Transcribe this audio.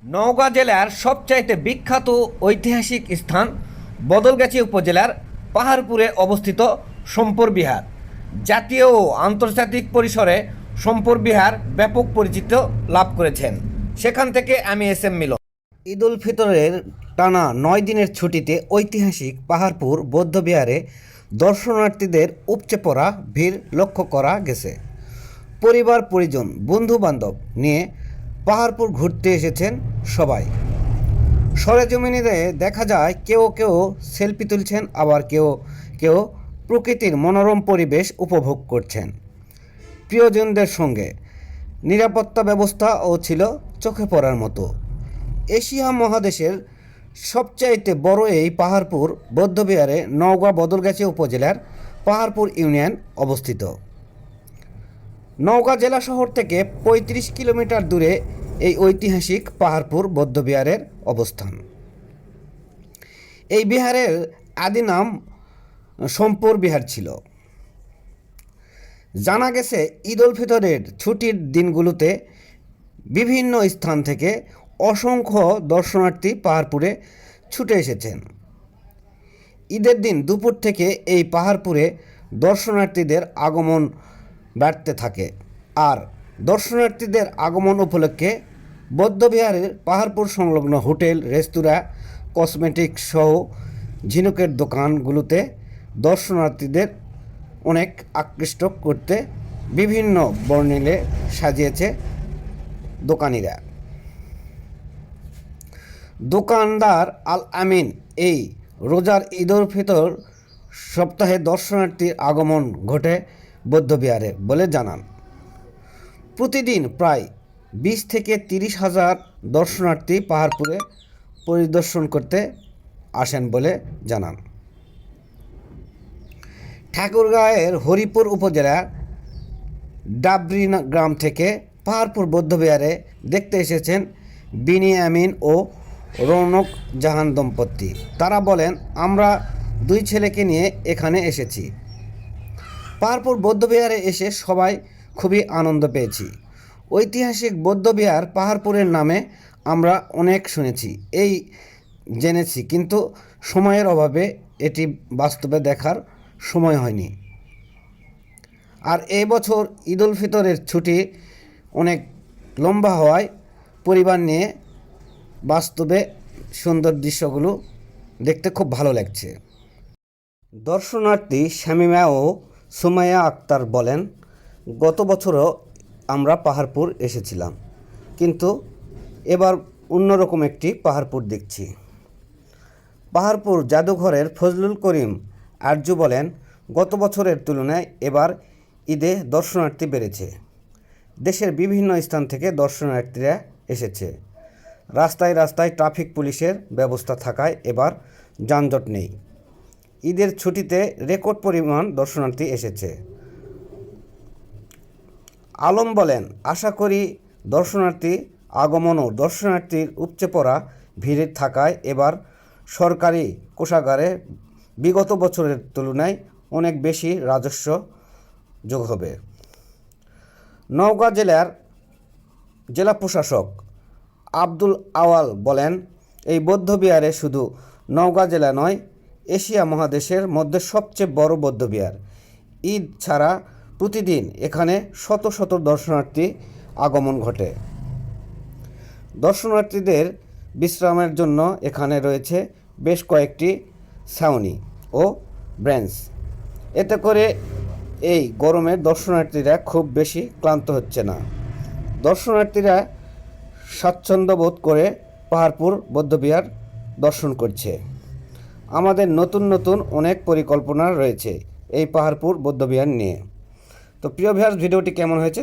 নওগাঁ জেলার সবচাইতে বিখ্যাত ঐতিহাসিক স্থান বদলগাছি উপজেলার পাহাড়পুরে অবস্থিত সম্পর বিহার। জাতীয় ও আন্তর্জাতিক পরিসরে সম্পর বিহার ব্যাপক পরিচিতি লাভ করেছেন। সেখান থেকে আমি এস এম মিলন। ঈদ উল ফিতরের টানা ৯ দিনের ছুটিতে ঐতিহাসিক পাহাড়পুর বৌদ্ধবিহারে দর্শনার্থীদের উপচে পড়া ভিড় লক্ষ্য করা গেছে। পরিবার পরিজন বন্ধু বান্ধব নিয়ে পাহাড়পুর ঘুরতে এসেছেন সবাই। সরেজমিনে দেখা যায় কেউ কেউ সেলফি তুলছেন, আবার কেউ কেউ প্রকৃতির মনোরম পরিবেশ উপভোগ করছেন প্রিয়জনদের সঙ্গে। নিরাপত্তা ব্যবস্থাও ছিল চোখে পড়ার মতো। এশিয়া মহাদেশের সবচাইতে বড় এই পাহাড়পুর বৌদ্ধবিহারে নওগাঁ বদলগাছি উপজেলার পাহাড়পুর ইউনিয়ন অবস্থিত। নওগাঁ জেলা শহর থেকে ৩৫ কিলোমিটার দূরে এই ঐতিহাসিক পাহাড়পুর বৌদ্ধবিহারের অবস্থান। এই বিহারের আদি নাম সম্পর বিহার ছিল। জানা গেছে ঈদ উল ফিতরের ছুটির দিনগুলোতে বিভিন্ন স্থান থেকে অসংখ্য দর্শনার্থী পাহাড়পুরে ছুটে এসেছেন। ঈদের দিন দুপুর থেকে এই পাহাড়পুরে দর্শনার্থীদের আগমন বাড়তে থাকে। আর দর্শনার্থীদের আগমন উপলক্ষে বৌদ্ধবিহারের পাহাড়পুর সংলগ্ন হোটেল, রেস্তোরাঁ, কসমেটিক্স সহ ঝিনুকের দোকানগুলোতে দর্শনার্থীদের অনেক আকৃষ্ট করতে বিভিন্ন বর্ণিলে সাজিয়েছে দোকানিরা। দোকানদার আল আমিন এই রোজার ঈদ উল ফিতর সপ্তাহে দর্শনার্থীর আগমন ঘটে বৌদ্ধবিহারে বলে জানান। প্রতিদিন প্রায় ২০ থেকে ৩০ হাজার দর্শনার্থী পাহাড়পুরে পরিদর্শন করতে আসেন বলে জানান। ঠাকুরগাঁয়ের হরিপুর উপজেলার ডাবরি গ্রাম থেকে পাহাড়পুর বৌদ্ধবিহারে দেখতে এসেছেন বিনি আমিন ও রৌনক জাহান দম্পতি। তারা বলেন, আমরা 2 ছেলেকে নিয়ে এখানে এসেছি। পাহাড়পুর বৌদ্ধবিহারে এসে সবাই খুবই আনন্দ পেয়েছি। ঐতিহাসিক বৌদ্ধবিহার পাহাড়পুরের নামে আমরা অনেক শুনেছি, এই জেনেছি, কিন্তু সময়ের অভাবে এটি বাস্তবে দেখার সময় হয়নি। আর এই বছর ঈদ উল ফিতরের ছুটি অনেক লম্বা হওয়ায় পরিবার নিয়ে বাস্তবে সুন্দর দৃশ্যগুলো দেখতে খুব ভালো লাগছে। দর্শনার্থী শামিমা ও সুমাইয়া আক্তার বলেন, গত বছরও আমরা পাহাড়পুর এসেছিলাম, কিন্তু এবার অন্যরকম একটি পাহাড়পুর দেখছি। পাহাড়পুর জাদুঘরের ফজলুল করিম আরজু বলেন, গত বছরের তুলনায় এবার ঈদে দর্শনার্থী বেড়েছে। দেশের বিভিন্ন স্থান থেকে দর্শনার্থীরা এসেছে। রাস্তায় রাস্তায় ট্রাফিক পুলিশের ব্যবস্থা থাকায় এবার যানজট নেই। ঈদের ছুটিতে রেকর্ড পরিমাণ দর্শনার্থী এসেছে। আলম বলেন, আশা করি দর্শনার্থী আগমন ও দর্শনার্থীর উপচে পড়া ভিড় থাকায় এবার সরকারি কোষাগারে বিগত বছরের তুলনায় অনেক বেশি রাজস্ব যোগ হবে। নওগাঁ জেলার জেলা প্রশাসক আব্দুল আওয়াল বলেন, এই বৌদ্ধবিহারে শুধু নওগাঁ জেলা নয়, এশিয়া মহাদেশের মধ্যে সবচেয়ে বড় বৌদ্ধবিহার। ঈদ ছাড়া প্রতিদিন এখানে শত শত দর্শনার্থী আগমন ঘটে। দর্শনার্থীদের বিশ্রামের জন্য এখানে রয়েছে বেশ কয়েকটি ছাউনি ও ব্রেঞ্চ। এতে করে এই গরমে দর্শনার্থীরা খুব বেশি ক্লান্ত হচ্ছে না। দর্শনার্থীরা স্বাচ্ছন্দ্য বোধ করে পাহাড়পুর বৌদ্ধবিহার দর্শন করছে। আমাদের নতুন নতুন অনেক পরিকল্পনা রয়েছে এই পাহাড়পুর বৌদ্ধবিহার নিয়ে। তো প্রিয় ভিউয়ার্স, ভিডিওটি কেমন হয়েছে